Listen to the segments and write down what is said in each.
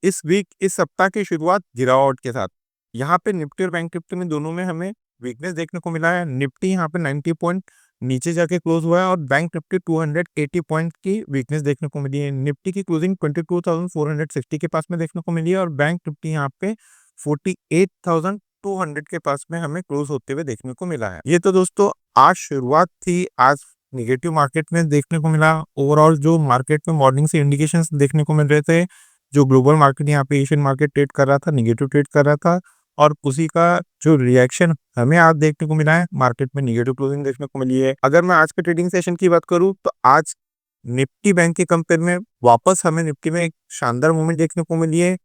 इस वीक इस सप्ताह की शुरुआत गिरावट के साथ। यहाँ पे निफ्टी और बैंक निफ्टी में दोनों में हमें वीकनेस देखने को मिला है। निफ्टी यहाँ पे 90 पॉइंट नीचे जाके क्लोज हुआ है और बैंक निफ्टी 280 पॉइंट की वीकनेस देखने को मिली है। निफ्टी की क्लोजिंग 22,460 के पास में देखने को मिली है और बैंक निफ्टी यहाँ पे 48,200 के पास में हमें क्लोज होते हुए देखने को मिला है। ये तो दोस्तों आज शुरुआत थी। आज निगेटिव मार्केट में देखने को मिला। ओवरऑल जो मार्केट में मॉर्निंग से इंडिकेशंस देखने को मिल रहे थे, जो ग्लोबल मार्केट यहाँ पे एशियन मार्केट ट्रेड कर रहा था, निगेटिव ट्रेड कर रहा था और उसी का जो रिएक्शन हमें आज देखने को मिला है, मार्केट में निगेटिव क्लोजिंग देखने को मिली है। अगर मैं आज के ट्रेडिंग सेशन की बात करूं तो आज निफ्टी बैंक के कंपेयर में वापस हमें निफ्टी में एक शानदार मूवमेंट देखने को मिली है।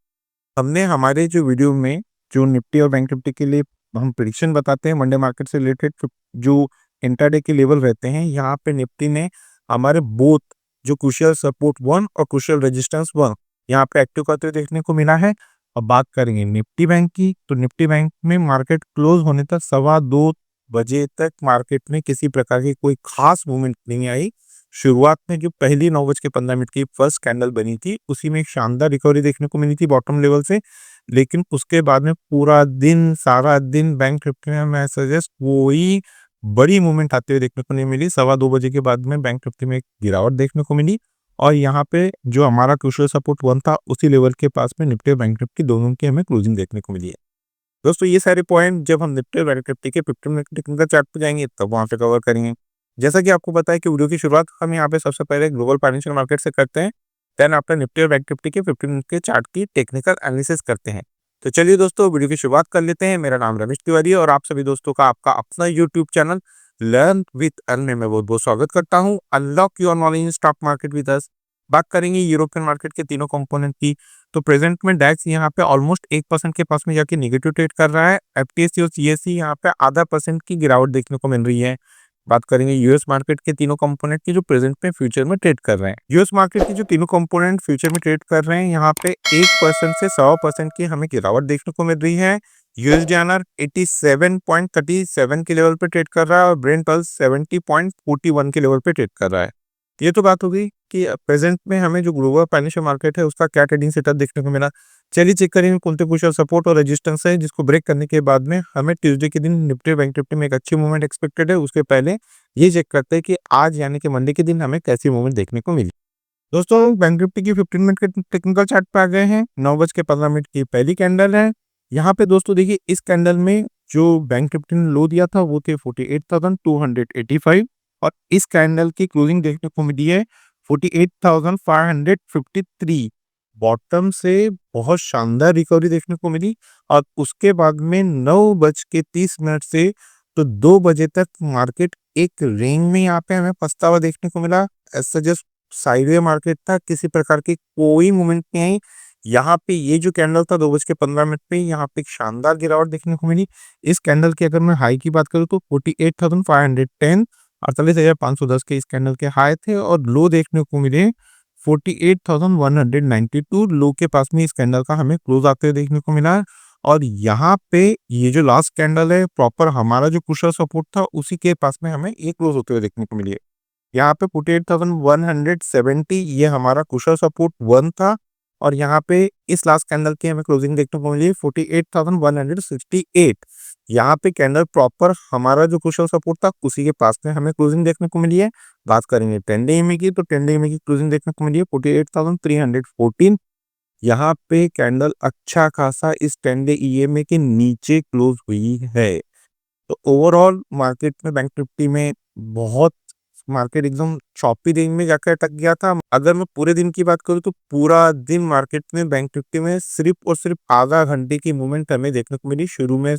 हमने हमारे जो वीडियो में जो निफ्टी और बैंक निफ्टी के लिए हम प्रेडिक्शन बताते हैं मंडे मार्केट से रिलेटेड, जो इंट्राडे के लेवल रहते हैं, यहाँ पे निफ्टी ने हमारे बोथ जो क्रूशियल सपोर्ट 1 और क्रूशियल रेजिस्टेंस 1 यहाँ पे एक्टिव करते हुए देखने को मिला है। अब बात करेंगे निफ्टी बैंक की, तो निफ्टी बैंक में मार्केट क्लोज होने तक 2:15 बजे तक मार्केट में किसी प्रकार की कोई खास मूवमेंट नहीं आई। शुरुआत में जो पहली 9:15 की फर्स्ट कैंडल बनी थी, उसी में एक शानदार रिकवरी देखने को मिली थी बॉटम लेवल से, लेकिन उसके बाद में पूरा दिन सारा दिन बैंक निफ्टी में मैं सजेस्ट कोई बड़ी मूवमेंट आते हुए देखने को नहीं मिली। 2:15 बजे के बाद में बैंक निफ्टी में एक गिरावट देखने को मिली और यहाँ पे जो हमारा क्रूशियल सपोर्ट 1 था, उसी लेवल के पास में निफ्टी और बैंक निफ्टी दोनों की हमें क्लोजिंग देखने को मिली है। दोस्तों ये सारे पॉइंट जब हम निफ्टी और बैंक निफ्टी के 15 मिनट टेक्निकल चार्ट पे जाएंगे तब वहाँ पे कवर करेंगे। जैसा कि आपको पता है कि वीडियो की शुरुआत हम यहाँ पे सबसे पहले ग्लोबल फाइनेंशियल मार्केट से करते हैं, देन आफ्टर निफ्टी और बैंक निफ्टी के 15 मिनट के चार्ट की टेक्निकल एनालिसिस करते हैं। तो चलिए दोस्तों वीडियो की शुरुआत कर लेते हैं। मेरा नाम रमेश तिवारी है और आप सभी दोस्तों का आपका अपना YouTube channel learn with earn में मैं बहुत बहुत स्वागत करता हूँ। Unlock your knowledge in stock market with us. बात करेंगे यूरोपियन मार्केट के तीनों कंपोनेंट की, तो प्रेजेंट में डैक्स यहाँ पे ऑलमोस्ट 1% के पास में जाके नेगेटिव ट्रेड कर रहा है। एफटीएसई और सीएसई यहाँ पे 0.5% की गिरावट देखने को मिल रही है। बात करेंगे यूएस मार्केट के तीनों कंपोनेंट की जो प्रेजेंट में फ्यूचर में ट्रेड कर रहे हैं। यूएस मार्केट की जो तीनों कंपोनेंट फ्यूचर में ट्रेड कर रहे हैं, यहाँ पे 1% से 100% की हमें गिरावट देखने को मिल रही है। यूएसडीआरआर 87.37 के लेवल पे ट्रेड कर रहा है और ब्रेंट पल्स 70.41 के लेवल पे ट्रेड कर रहा है। ये तो बात हो गई कि प्रेजेंट में हमें जो ग्लोबल फाइनेंशियल मार्केट है उसका क्या ट्रेडिंग सेटअप देखने को मिला। चलिए चेक करेंगे कौन से क्रूशियल सपोर्ट और रेजिस्टेंस है जिसको ब्रेक करने के बाद में हमें ट्यूसडे के दिन निफ्टी बैंक निफ्टी में एक अच्छी मूवमेंट एक्सपेक्टेड है। उसके पहले ये चेक करते हैं कि आज यानी कि मंडे के दिन हमें कैसी मूवमेंट देखने को मिली। दोस्तों बैंक निफ्टी की 15 मिनट के टेक्निकल चार्ट पे आ गए हैं। 9:15 की पहली कैंडल है। यहाँ पे दोस्तों देखिए इस कैंडल में जो बैंक निफ्टी ने लो दिया था वो थे 48,285 और इस कैंडल की क्लोजिंग देखने को मिली है 48,553। बॉटम से बहुत शानदार रिकवरी देखने को मिली और उसके बाद में 9:30 से तो 2 बजे तक मार्केट एक रेंज में यहाँ पे हमें फंसता हुआ देखने को मिला। ऐसा जस्ट साइडवे मार्केट था, किसी प्रकार की कोई मूवमेंट नहीं आई। यहाँ पे ये जो कैंडल था 2:15 पे, यहाँ पे एक शानदार गिरावट देखने को मिली। इस कैंडल की अगर मैं हाई की बात करूँ तो 48,510 48,510 के इस कैंडल के हाई थे और लो देखने को मिले 48,192। लो के पास में इस कैंडल का हमें क्लोज आते हुए देखने को मिला और यहाँ पे ये जो लास्ट कैंडल है प्रॉपर हमारा जो क्रूशियल सपोर्ट था उसी के पास में हमें ये क्लोज होते हुए देखने को मिली है। यहाँ पे 48,170 ये हमारा क्रूशियल सपोर्ट 1 था और यहाँ पे इस लास्ट कैंडल की हमें क्लोजिंग देखने को मिली 48,168। यहाँ पे कैंडल प्रॉपर हमारा जो क्रूशियल सपोर्ट था उसी के पास में हमें क्लोजिंग देखने को मिली है। बात करेंगे 10 डे ईएमए की, तो 10 डे ईएमए की क्लोजिंग देखने को मिली है 48,314। यहाँ पे कैंडल अच्छा खासा इस 10 डे ईएमए के नीचे क्लोज हुई है। तो ओवरऑल मार्केट में बैंक निफ्टी में बहुत मार्केट एकदम चॉपी रेंज में जाकर अटक गया था। अगर मैं पूरे दिन की बात करूं तो पूरा दिन मार्केट में बैंक निफ्टी में सिर्फ और सिर्फ आधा घंटे की मूवमेंट हमें देखने को मिली। शुरू में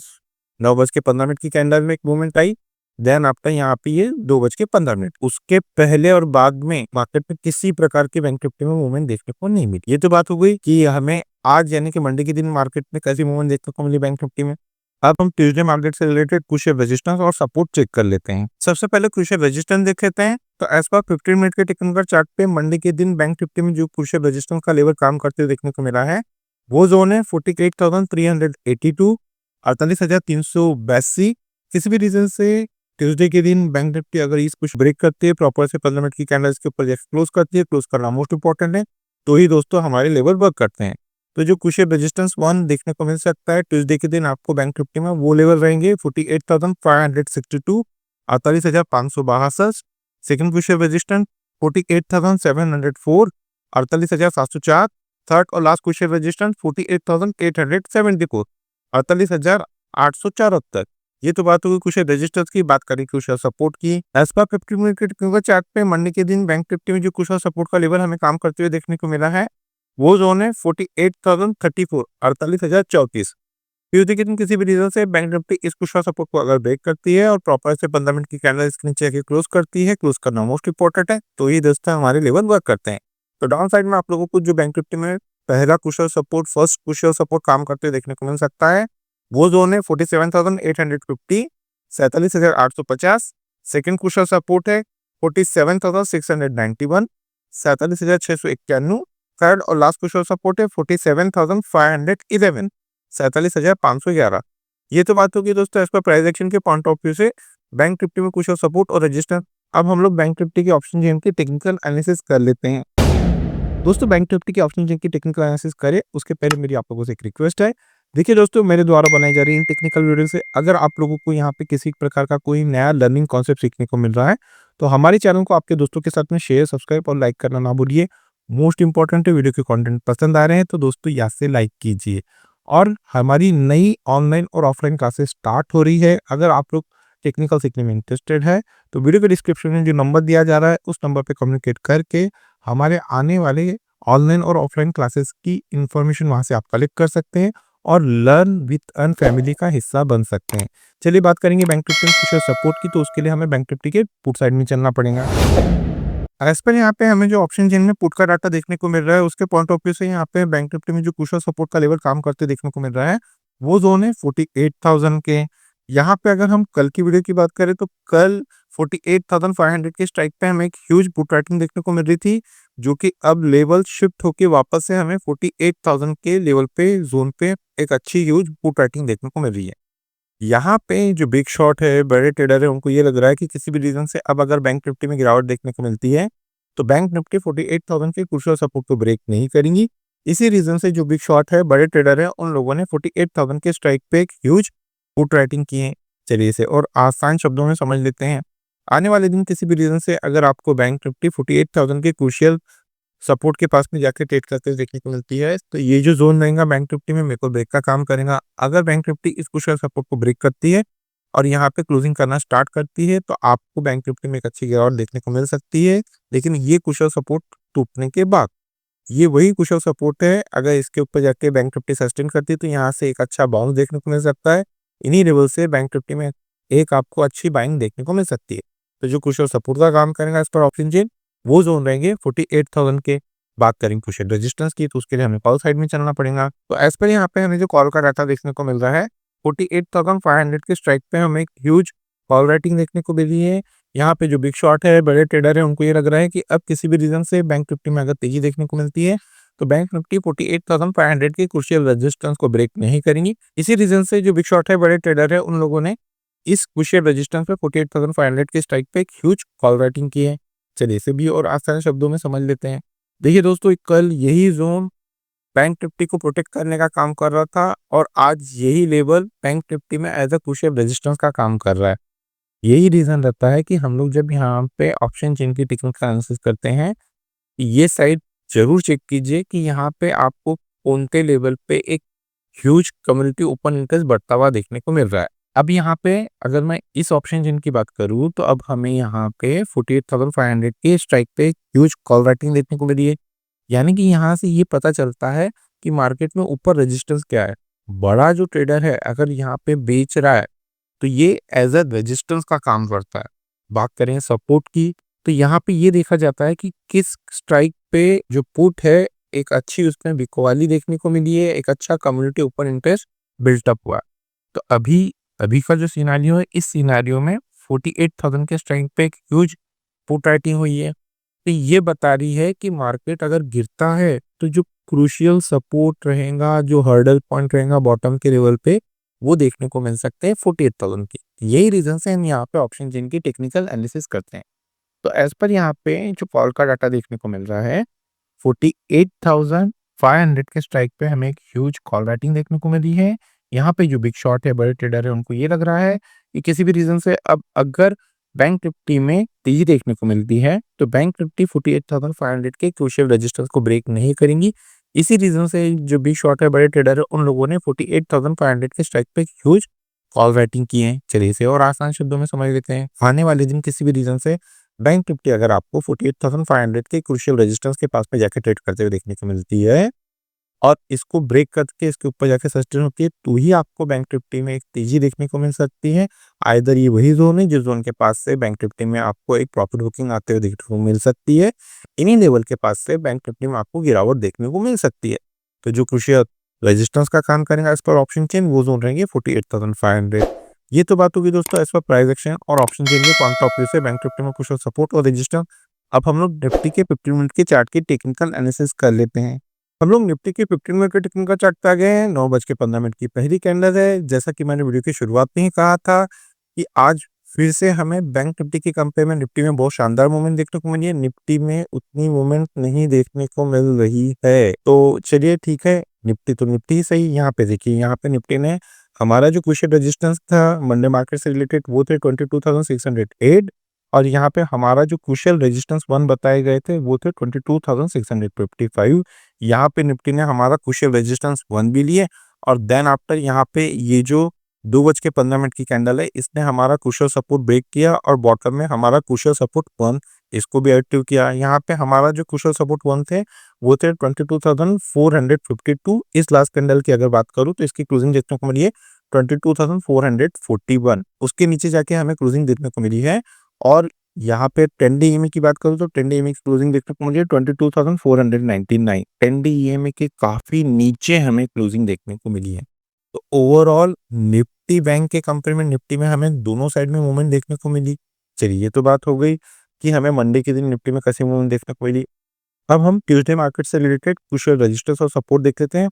9:15 की कैंडल में एक मूवमेंट आई, देन आफ्टर यहाँ पे ये 2:15। उसके पहले और बाद में मार्केट में किसी प्रकार की बैंक निफ्टी में मूवमेंट देखने को नहीं मिली। ये तो बात हो गई कि हमें आज यानी कि मंडे के दिन मार्केट में कैसी मूवमेंट देखने को मिली बैंक निफ्टी में। अब हम ट्यूसडे मार्केट से रिलेटेड क्रूशियल रेजिस्टेंस और सपोर्ट चेक कर लेते हैं। सबसे पहले क्रूशियल रेजिस्टेंस देख लेते हैं। तो एज पर 15 मिनट के टेक्निकल चार्ट पे मंडे के दिन बैंक निफ्टी में जो क्रूशियल रेजिस्टेंस का लेवल काम करते हुए देखने को मिला है वो जोन है 48,382 48,382। किसी भी रीजन से ट्यूसडे के दिन बैंक निफ्टी अगर इस कुछ ब्रेक करती है, प्रॉपर से 15 मिनट की कैंडल्स के ऊपर क्लोज करती है, क्लोज करना मोस्ट इंपॉर्टेंट है, तो ही दोस्तों हमारे लेवल वर्क करते हैं। तो जो क्रूशियल रेजिस्टेंस 1 देखने को मिल सकता है ट्यूसडे के दिन आपको बैंक निफ्टी में, वो लेवल रहेंगे 48,562, 48,562। Second crucial resistance 48,704, 48,704। थर्ड और लास्ट क्रूशियल रेजिस्टेंस 48,874, 48,874। ये तो बात होगी क्रूशियल रेजिस्टेंस की। बात करें क्रूशियल सपोर्ट की, एज पर 50 मिनट चार्ट पे मंडे के दिन बैंक निफ्टी में जो क्रूशियल सपोर्ट का लेवल हमें काम करते हुए देखने को मिला है, वो जोन है 48,034, 48,034। ट्यूसडे के दिन किसी भी रीजन से बैंक निफ्टी इस क्रूशियल सपोर्ट को अगर ब्रेक करती है और प्रॉपर से 15 मिनट की कैंडल इसके नीचे आके क्लोज करती है, क्लोज करना मोस्ट इंपॉर्टेंट है, तो ये दोस्तों हमारे लेवल वर्क करते हैं। तो डाउन साइड में आप लोगों को जो बैंक निफ्टी में पहला crucial support, first crucial support काम करते हुए देखने को मिल सकता है, वो जोन है 47,850, 47,850। सेकंड क्रूशियल सपोर्ट है 47,691, 47,691। थर्ड और लास्ट क्रूशियल सपोर्ट है 47,511, 47,511। ये तो बात होगी दोस्तों एज पर प्राइस एक्शन के पॉइंट ऑफ व्यू से बैंक निफ्टी में क्रूशियल सपोर्ट और रेजिस्टेंस। अब हम लोग बैंक निफ्टी के ऑप्शन चेन की टेक्निकल एनालिसिस कर लेते हैं। दोस्तों बैंक निफ्टी के ऑप्शन चेन की टेक्निकल एनालिसिस करें उसके पहले मेरी आप लोगों से एक रिक्वेस्ट है। देखिए दोस्तों, मेरे द्वारा बनाई जा रही इन टेक्निकल वीडियो से अगर आप लोगों को यहाँ पे किसी प्रकार का कोई नया लर्निंग कॉन्सेप्ट सीखने को मिल रहा है, तो हमारे चैनल को आपके दोस्तों के साथ में शेयर, सब्सक्राइब और लाइक करना ना भूलिए। मोस्ट इंपॉर्टेंट है, वीडियो के कंटेंट पसंद आ रहे हैं तो दोस्तों यहाँ से लाइक कीजिए। और हमारी नई ऑनलाइन और ऑफलाइन क्लासेस स्टार्ट हो रही है। अगर आप लोग टेक्निकल सीखने में इंटरेस्टेड है तो वीडियो के डिस्क्रिप्शन में जो नंबर दिया जा रहा है उस नंबर पे कम्युनिकेट करके हमारे आने वाले ऑनलाइन और ऑफलाइन क्लासेस की इंफॉर्मेशन वहां से आप कलेक्ट कर सकते हैं और लर्न विथ अर्न फैमिली का हिस्सा बन सकते हैं। चलिए बात करेंगे बैंक निफ्टी में क्रूशियल सपोर्ट की, तो उसके लिए हमें बैंक निफ्टी के पुट साइड में चलना पड़ेगा। एज पर यहाँ पे हमें जो ऑप्शन चेन में पुट का डाटा देखने को मिल रहा है उसके पॉइंट ऑफ व्यू से यहाँ पे बैंक निफ्टी में जो क्रूशियल सपोर्ट का लेवल काम करते देखने को मिल रहा है, वो जोन है 48,000 के। यहाँ पे अगर हम कल की वीडियो की बात करें तो कल 48,500 के स्ट्राइक पे हमें एक ह्यूज पुट राइटिंग देखने को मिल रही थी, जो कि अब लेवल शिफ्ट होके वापस से हमें 48,000 के लेवल पे जोन पे एक अच्छी ह्यूज पुट राइटिंग देखने को मिल रही है। यहाँ पे जो बिग शॉट है, बड़े ट्रेडर है, उनको ये लग रहा है कि किसी भी रीजन से अब अगर बैंक निफ्टी में गिरावट देखने को मिलती है तो बैंक निफ्टी 48,000 के क्रूशियल सपोर्ट को ब्रेक नहीं करेंगी। इसी रीजन से जो बिग शॉट है, बड़े ट्रेडर है, उन लोगों ने 48,000 के स्ट्राइक पे एक ह्यूज पुट राइटिंग की है। चलिए इसे और आसान शब्दों में समझ लेते हैं। आने वाले दिन किसी भी रीजन से अगर आपको बैंक निफ्टी 48,000 के क्रूशियल सपोर्ट के पास में जाके ट्रेड करते देखने को मिलती है, तो ये जो जोन रहेगा बैंक निफ्टी में मेरे को ब्रेक का काम करेगा। अगर बैंक निफ्टी इस क्रूशियल सपोर्ट को ब्रेक करती है और यहाँ पे क्लोजिंग करना स्टार्ट करती है तो आपको बैंक निफ्टी में एक अच्छी गिरावट देखने को मिल सकती है। लेकिन ये क्रूशियल सपोर्ट टूटने के बाद ये वही क्रूशियल सपोर्ट है, अगर इसके ऊपर जाके बैंक निफ्टी सस्टेन करती है तो यहाँ से एक अच्छा बाउंस देखने को मिल सकता है। इन्हीं लेवल से बैंक निफ्टी में एक आपको अच्छी बाइंग देखने को मिल सकती है। तो जो क्रूशियल सपोर्ट का काम करेगा इस पर ऑप्शन चेन, वो जोन रहेंगे 48,000 के। बात करें क्रूशियल रेजिस्टेंस की, तो उसके लिए हमें कॉल साइड में चलना पड़ेगा। तो एज पर यहाँ पे हमें जो कॉल का डाटा देखने को मिल रहा है, 48,500 के स्ट्राइक पे हमें एक ह्यूज कॉल राइटिंग देखने को मिली है। यहाँ पे जो बिग शॉट है, बड़े ट्रेडर है, उनको ये लग रहा है कि अब किसी भी रीजन से बैंक निफ्टी में अगर तेजी देखने को मिलती है तो बैंक निफ्टी 48,500 के क्रूशियल रेजिस्टेंस को ब्रेक नहीं करेंगी। इसी रीजन से जो बिग शॉट है, बड़े ट्रेडर है, उन लोगों ने इस क्रूशियल रेजिस्टेंस पे 48,500 के स्ट्राइक पे एक ह्यूज कॉल राइटिंग की है। चलिए इसे भी और आसान शब्दों में समझ लेते हैं। देखिए दोस्तों, कल यही जोन बैंक निफ्टी को प्रोटेक्ट करने का काम कर रहा था और आज यही लेवल बैंक निफ्टी में एज अ क्रूशियल रेजिस्टेंस का काम कर रहा है। यही रीजन रहता है कि हम लोग जब यहाँ पे ऑप्शन चेन की टेक्निकल एनालिसिस करते हैं, ये साइड जरूर चेक कीजिए कि यहाँ पे आपको कौन से लेवल पे एक ह्यूज कम्युनिटी ओपन इंटरेस्ट बढ़ता हुआ देखने को मिल रहा है। अब यहाँ पे अगर मैं इस ऑप्शन चेन की बात करूँ तो अब हमें यहाँ पे 48,500 के स्ट्राइक पे ह्यूज कॉल राइटिंग देखने को मिली है। यानी कि यहाँ से ये पता चलता है कि मार्केट में ऊपर रेजिस्टेंस क्या है। बड़ा जो ट्रेडर है अगर यहाँ पे बेच रहा है तो ये एज अ रेजिस्टेंस का काम करता है। बात करें सपोर्ट की, तो यहाँ पे ये देखा जाता है कि किस स्ट्राइक पे जो पुट है एक अच्छी उसमें बिकवाली देखने को मिली है, एक अच्छा कम्युनिटी ओपन इंटरेस्ट बिल्टअप हुआ। तो अभी अभी का जो सिनारियो है, इस सिनारियो में 48,000 के स्ट्राइक पे एक ह्यूज पुट राइटिंग हुई है। तो ये बता रही है कि मार्केट अगर गिरता है तो जो क्रूशियल सपोर्ट रहेगा, जो हर्डल पॉइंट रहेगा बॉटम के लेवल पे, वो देखने को मिल सकते हैं 48,000 के। यही रीजन से हम यहाँ पे ऑप्शन चेन की टेक्निकल एनालिसिस करते हैं। तो एज पर यहाँ पे जो कॉल का डाटा देखने को मिल रहा है, 500 के स्ट्राइक पे हमें एक ह्यूज कॉल राइटिंग देखने को मिली है। यहाँ पे जो बिग शॉट है, बड़े ट्रेडर है, उनको ये लग रहा है कि किसी भी रीज़न से अब अगर बैंक निफ्टी में तेज़ी देखने को मिलती है, तो बैंक निफ्टी 48,500 के क्रूशियल रेजिस्टेंस को ब्रेक नहीं करेंगी। इसी रीज़न से जो बिग शॉट है, बड़े ट्रेडर है, उन लोगों ने 48,500 के स्ट्राइक पे ह्यूज कॉल राइटिंग की है। चलिए इसे और आसान शब्दों में समझ लेते हैं। आने वाले दिन किसी भी रीज़न से बैंक निफ्टी अगर आपको 48,500 के क्रूशियल रेजिस्टेंस के पास में जाके ट्रेड करते हुए देखने को मिलती है और इसको ब्रेक करके इसके ऊपर जाके सस्टेन होती है, तो ही आपको बैंक निफ्टी में एक तेजी देखने को मिल सकती है। आइदर ये वही जोन है जिस जोन के पास से बैंक निफ्टी में आपको एक प्रॉफिट बुकिंग आते हुए देखने को मिल सकती है। इन्हीं लेवल के पास से बैंक निफ्टी में आपको गिरावट देखने को मिल सकती है। तो जो क्रूशियल रेजिस्टेंस का काम करेगा इस पर ऑप्शन चेन, वो जोन रहेंगे 48,500। ये तो बात होगी दोस्तों एज पर प्राइस एक्शन और ऑप्शन चेन के पॉइंट ऑफ व्यू से बैंक निफ्टी में क्रूशियल सपोर्ट और रेजिस्टेंस। अब हम लोग निफ्टी के 15 मिनट के चार्ट की टेक्निकल एनालिसिस कर लेते हैं। हम लोग निफ्टी के 15 मिनट के टेक्निकल चार्ट पे आ गए हैं। 9:15 की पहली कैंडल है। जैसा कि मैंने वीडियो की शुरुआत में ही कहा था कि आज फिर से हमें बैंक निफ्टी के कंपेयर में निफ्टी में बहुत शानदार मूवमेंट देखने को मिली है। निफ्टी में उतनी मूवमेंट नहीं देखने को मिल रही है। तो चलिए ठीक है, निफ्टी तो निफ्टी ही सही। यहाँ पे देखिए, यहाँ पे निफ्टी ने हमारा जो क्रूशियल रेजिस्टेंस था मंडे मार्केट से रिलेटेड वो थे 22,608 और यहाँ पे हमारा जो क्रूशियल रेजिस्टेंस 1 बताए गए थे वो थे 22,655। यहाँ पे निफ्टी ने हमारा क्रूशियल रेजिस्टेंस 1 भी लिए और देन आफ्टर यहाँ पे ये जो 2:15 की कैंडल है इसने हमारा क्रूशियल सपोर्ट ब्रेक किया और बॉटम में हमारा क्रूशियल सपोर्ट 1 इसको भी एक्टिव किया। यहाँ पे हमारा जो क्रूशियल सपोर्ट 1 थे वो थे 22,452। इस लास्ट कैंडल की अगर बात करूँ तो इसकी क्लोजिंग देखने को मिली है 22,441। उसके नीचे जाके हमें क्लोजिंग देखने को मिली है और यहाँ पे 10 डे ईएमए की बात करूँ तो 10 डे ईएमए की क्लोजिंग देखने को मुझे 22,499। 10 डे ईएमए के काफी नीचे हमें क्लोजिंग देखने को मिली है। तो ओवरऑल निफ्टी बैंक के कंपेयर में निफ्टी में हमें दोनों साइड में मूवमेंट देखने को मिली। चलिए ये तो बात हो गई कि हमें मंडे के दिन निफ्टी में कैसी मूवमेंट देखने को मिली। अब हम ट्यूसडे मार्केट से रिलेटेड कुछ रजिस्टर्स और सपोर्ट देख लेते हैं।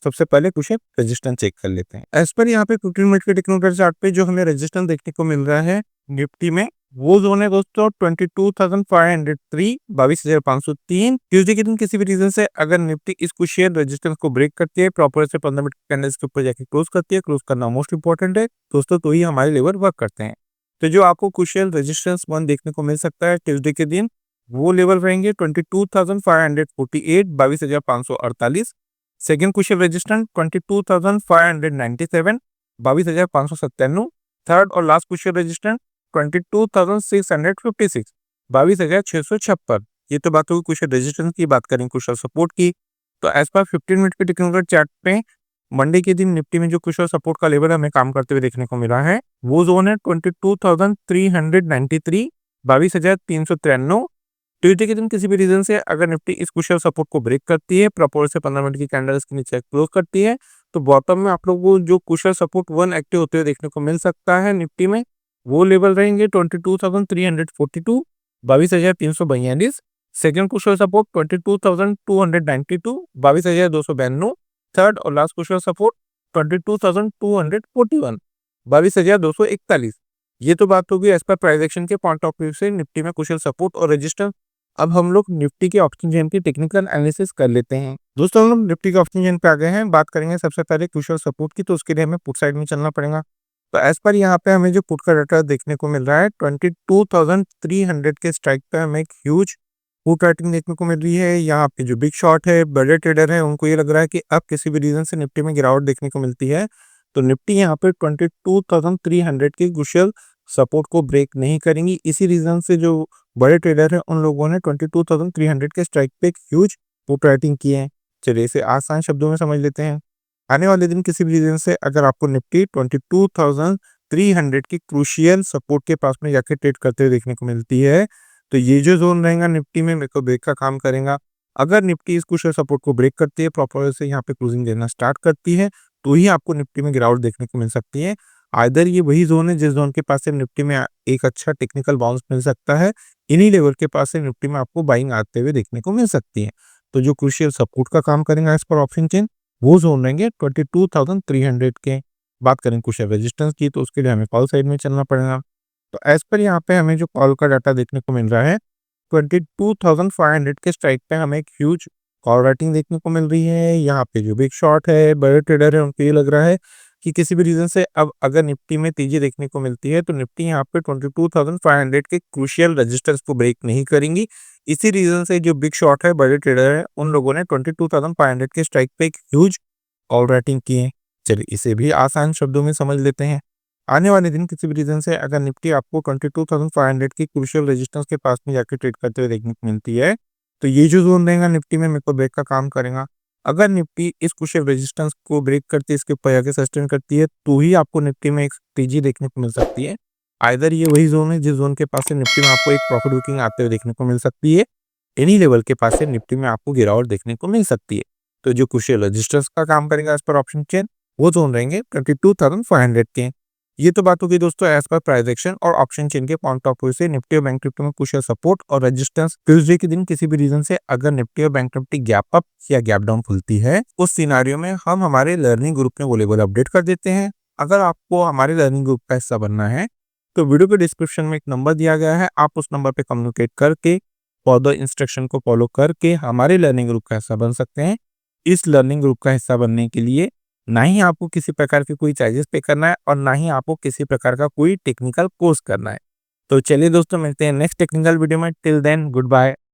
सबसे पहले कुछ रेजिस्टेंस चेक कर लेते हैं। एज पर यहाँ पे 15 मिनट के टेक्निकल चार्ट पे जो हमें रेजिस्टेंस देखने को मिल रहा है निफ्टी में वो जोन है दोस्तों 22,503 22,503। ट्यूसडे के दिन किसी भी रीजन से अगर निफ्टी इस कुछ रेजिस्टेंस को ब्रेक करती है, प्रॉपर से 15 मिनट कैंडल्स के ऊपर जाके क्लोज करती है, क्लोज करना मोस्ट इंपॉर्टेंट है दोस्तों, तो ही हमारे लेवल वर्क करते हैं। तो जो आपको क्रूशियल रेजिस्टेंस 1 देखने को मिल सकता है ट्यूसडे के दिन वो लेवल रहेंगे 22,548 22,548। Second crucial resistance 22,597 22,597। थर्ड और लास्ट क्रूशियल रेजिस्टेंस 22,656 22,656। ये तो बात होगी क्रूशियल रेजिस्टेंस की। बात करें क्रूशियल सपोर्ट की तो एज पर 15 मिनट के टेक्निकल चार्ट पे मंडे के दिन निफ्टी में जो क्रूशियल सपोर्ट का लेवल हमें काम करते हुए देखने को मिला है वो जोन है 22,393 22,393। ट्यूसडे के दिन किसी भी रीजन से अगर निफ्टी इस क्रूशियल सपोर्ट को ब्रेक करती है, प्रॉपर से 15 मिनट की कैंडल्स के नीचे क्लोज करती है, तो बॉटम में आप लोगों को जो क्रूशियल सपोर्ट 1 एक्टिव होते हुए देखने को मिल सकता है निफ्टी में वो लेवल रहेंगे 22,342 22,342। Second crucial support 22,292 22,292। थर्ड और लास्ट क्रूशियल सपोर्ट 22,241 22,241। ये तो बात होगी एज पर प्राइस एक्शन के पॉइंट ऑफ व्यू से निफ्टी में क्रूशियल सपोर्ट और रेजिस्टेंस। अब हम लोग निफ्टी के ऑप्शन चेन की टेक्निकल एनालिसिस कर लेते हैं। दोस्तों हम लोग निफ्टी के ऑप्शन चेन पे आ गए हैं। बात करेंगे सबसे पहले क्रूशियल सपोर्ट की, तो उसके लिए हमें पुट साइड में चलना पड़ेगा। तो एज पर यहाँ पे हमें जो पुट का डाटा देखने को मिल रहा है 22,300 के स्ट्राइक पे हमें एक ह्यूज पुट राइटिंग देखने को मिल रही है। यहाँ पे जो बिग शॉट है, बड़े ट्रेडर है, उनको ये लग रहा है कि अब किसी भी रीजन से निफ्टी में गिरावट देखने को मिलती है, तो निफ्टी यहाँ पे 22,300 की क्रूशियल सपोर्ट को ब्रेक नहीं करेंगी। इसी रीजन से जो बड़े ट्रेडर हैं उन लोगों ने 22,300 के स्ट्राइक पे एक ह्यूज पुट राइटिंग की है। चलिए इसे आसान शब्दों में समझ लेते हैं। आने वाले दिन किसी भी रीजन से अगर आपको निफ्टी 22,300 की क्रूशियल सपोर्ट के पास में जाके ट्रेड करते हुए देखने को मिलती है, तो ये जो जोन रहेगा निफ्टी में मेरे को ब्रेक का काम करेगा। अगर निफ्टी इस क्रूशियल सपोर्ट को ब्रेक करती है, प्रॉपर से यहाँ पे क्लोजिंग देना स्टार्ट करती है, तो ही आपको निफ्टी में गिरावट देखने को मिल सकती है। आइदर ये वही जोन है जिस जोन के पास से निफ्टी में एक अच्छा टेक्निकल बाउंस मिल सकता है, इन्हीं लेवल के पास से निफ्टी में आपको बाइंग आते हुए देखने को मिल सकती है। तो जो क्रूशियल सपोर्ट का काम करेगा इस पर ऑप्शन चेन वो जोन रहेंगे 22,300 के। बात करें क्रूशियल रेजिस्टेंस की तो उसके लिए हमें कॉल साइड में चलना पड़ेगा। तो एज पर यहाँ पे हमें जो कॉल का डाटा देखने को मिल रहा है 22,500 के स्ट्राइक पे हमें एक ह्यूज कॉल राइटिंग देखने को मिल रही है। यहाँ पे जो बिग शॉट है, बड़े ट्रेडर है, उनको ये लग रहा है कि किसी भी रीजन से अब अगर निफ्टी में तेजी देखने को मिलती है तो निफ्टी यहाँ पे 22,500 के क्रूशियल रजिस्टर्स को ब्रेक नहीं करेंगी। इसी रीजन से जो बिग शॉट है, बड़े ट्रेडर है, उन लोगों ने 22,500 के स्ट्राइक पे एक ह्यूज कॉल राइटिंग की है। चलिए इसे भी आसान शब्दों में समझ लेते हैं। आने वाले दिन किसी भी रीजन से अगर निफ्टी आपको 22,500 की क्रूशियल रेजिस्टेंस के पास में जाके ट्रेड करते हुए देखने को मिलती है तो ये जो जोन रहेगा निफ्टी में मेरे को ब्रेक का काम करेगा। अगर निफ्टी इस क्रूशियल रेजिस्टेंस को ब्रेक करती है, इसके ऊपर जाके सस्टेन करती है, तो ही आपको निफ्टी में एक तेजी देखने को मिल सकती है। आइदर ये वही जोन है जिस जोन के पास से निफ्टी में आपको एक प्रॉफिट बुकिंग आते हुए देखने को मिल सकती है, एनी लेवल के पास से निफ्टी में आपको गिरावट देखने को मिल सकती है। तो जो क्रूशियल रजिस्टर्स का काम करेगा इस पर ऑप्शन चेन, वो जोन रहेंगे 22,500 के। ये तो बात होगी दोस्तों एज पर प्राइस एक्शन और ऑप्शन चेन के पॉइंट ऑफ व्यू से निफ्टी और बैंक निफ्टी में कुछ सपोर्ट और रेजिस्टेंस। ट्यूसडे के दिन किसी भी रीजन से अगर निफ्टी और बैंक निफ्टी गैप अप या गैप डाउन खुलती है, उस सिनारियो में हम हमारे लर्निंग ग्रुप में वो लेवल अपडेट कर देते हैं। अगर आपको हमारे लर्निंग ग्रुप का हिस्सा बनना है तो वीडियो के डिस्क्रिप्शन में एक नंबर दिया गया है, आप उस नंबर पे कम्युनिकेट करके फर्दर इंस्ट्रक्शन को फॉलो करके हमारे लर्निंग ग्रुप का हिस्सा बन सकते हैं। इस लर्निंग ग्रुप का हिस्सा बनने के लिए ना ही आपको किसी प्रकार के कोई चार्जेस पे करना है और ना ही आपको किसी प्रकार का कोई टेक्निकल कोर्स करना है। तो चलिए दोस्तों, मिलते हैं नेक्स्ट टेक्निकल वीडियो में। Till then good bye.